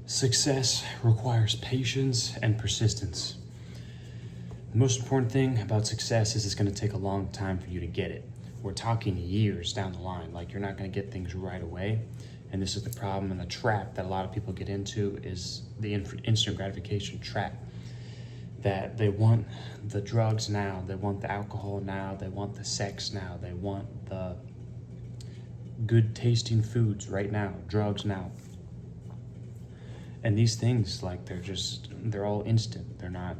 Success requires patience and persistence. The most important thing about success is it's going to take a long time for you to get it. We're talking years down the line. Like, you're not going to get things right away. And this is the problem and the trap that a lot of people get into, is the instant gratification trap. That they want the drugs now, they want the alcohol now, they want the sex now, they want the good tasting foods right now, drugs now. And these things, like, they're all instant. They're not,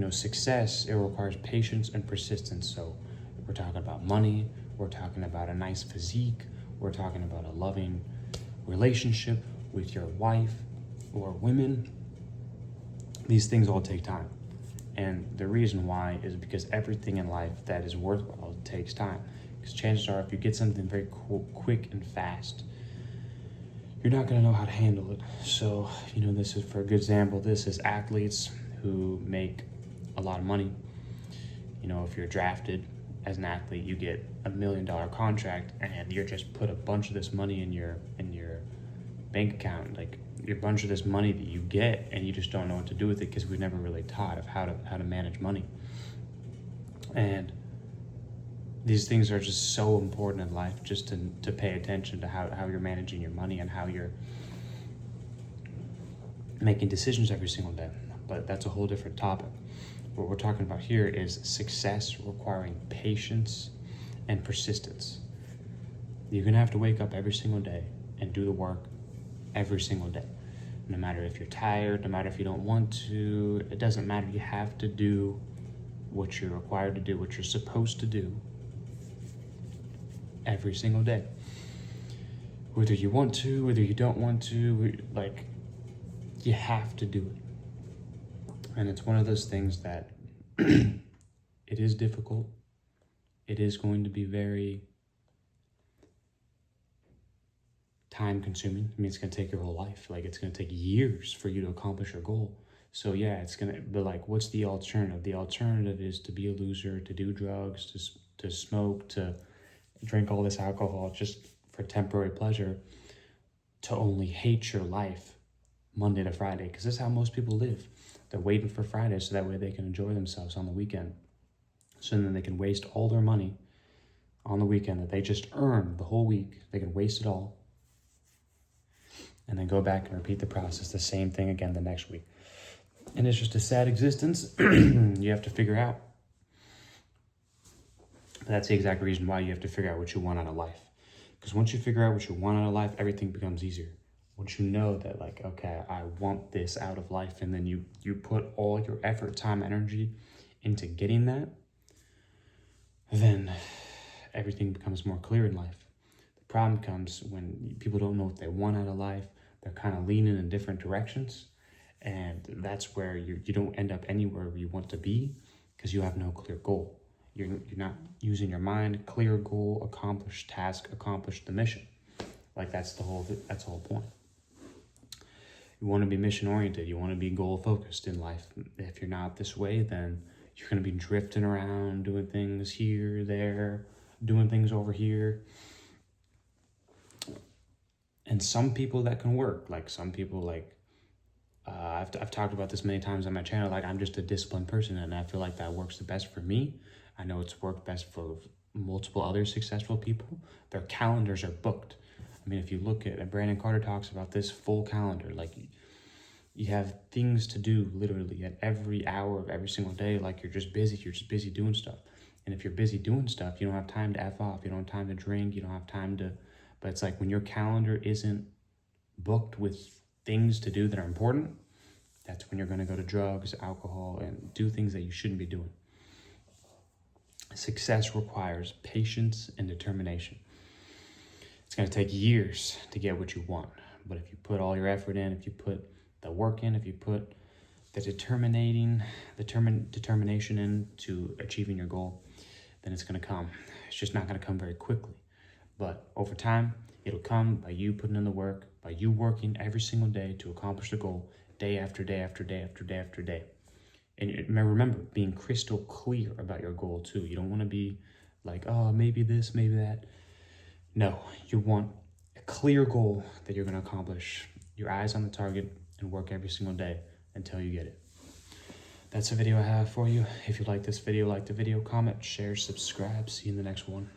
success, it requires patience and persistence. So we're talking about money, we're talking about a nice physique, we're talking about a loving relationship with your wife or women. These things all take time. And the reason why is because everything in life that is worthwhile takes time. Because chances are, if you get something very quick and fast, you're not going to know how to handle it. So, this is, for a good example, this is athletes who make a lot of money. If you're drafted as an athlete, you get $1 million contract, and you're just put a bunch of this money in your bank account, like a bunch of this money that you get, and you just don't know what to do with it, because we've never really taught of how to manage money. And these things are just so important in life, just to pay attention to how you're managing your money and how you're making decisions every single day. But that's a whole different topic. What we're talking about here is success requiring patience and persistence. You're going to have to wake up every single day and do the work every single day. No matter if you're tired, no matter if you don't want to, it doesn't matter. You have to do what you're required to do, what you're supposed to do every single day. Whether you want to, whether you don't want to, you have to do it. And it's one of those things that it is difficult. It is going to be very time consuming. I mean, it's going to take your whole life. It's going to take years for you to accomplish your goal. So yeah, it's going to be what's the alternative? The alternative is to be a loser, to do drugs, to smoke, to drink all this alcohol just for temporary pleasure, to only hate your life Monday to Friday, because this is how most people live. They're waiting for Friday so that way they can enjoy themselves on the weekend. So then they can waste all their money on the weekend that they just earned the whole week. They can waste it all and then go back and repeat the process, the same thing again the next week. And it's just a sad existence you have to figure out. But that's the exact reason why you have to figure out what you want out of life. Because once you figure out what you want out of life, everything becomes easier. Once you know that, okay, I want this out of life, and then you put all your effort, time, energy into getting that, then everything becomes more clear in life. The problem comes when people don't know what they want out of life. They're kind of leaning in different directions, and that's where you don't end up anywhere where you want to be, because you have no clear goal. You're not using your mind. Clear goal, accomplish task, accomplish the mission. That's the whole point. You want to be mission oriented. You want to be goal focused in life. If you're not this way, then you're going to be drifting around, doing things here, there, doing things over here. And some people that can work. Some people, I've talked about this many times on my channel. I'm just a disciplined person, and I feel like that works the best for me. I know it's worked best for multiple other successful people. Their calendars are booked. I mean, if you look at, Brandon Carter talks about this full calendar. You have things to do literally at every hour of every single day. You're just busy doing stuff. And if you're busy doing stuff, you don't have time to F off. You don't have time to drink. You don't have time to, but it's when your calendar isn't booked with things to do that are important, that's when you're going to go to drugs, alcohol, and do things that you shouldn't be doing. Success requires patience and determination. It's going to take years to get what you want. But if you put all your effort in, if you put the work in, if you put the determination into achieving your goal, then it's going to come. It's just not going to come very quickly. But over time, it'll come by you putting in the work, by you working every single day to accomplish the goal, day after day after day after day after day. And remember, being crystal clear about your goal too. You don't want to be oh, maybe this, maybe that. No, you want a clear goal that you're going to accomplish. Your eyes on the target, and work every single day until you get it. That's the video I have for you. If you like this video, like the video, comment, share, subscribe. See you in the next one.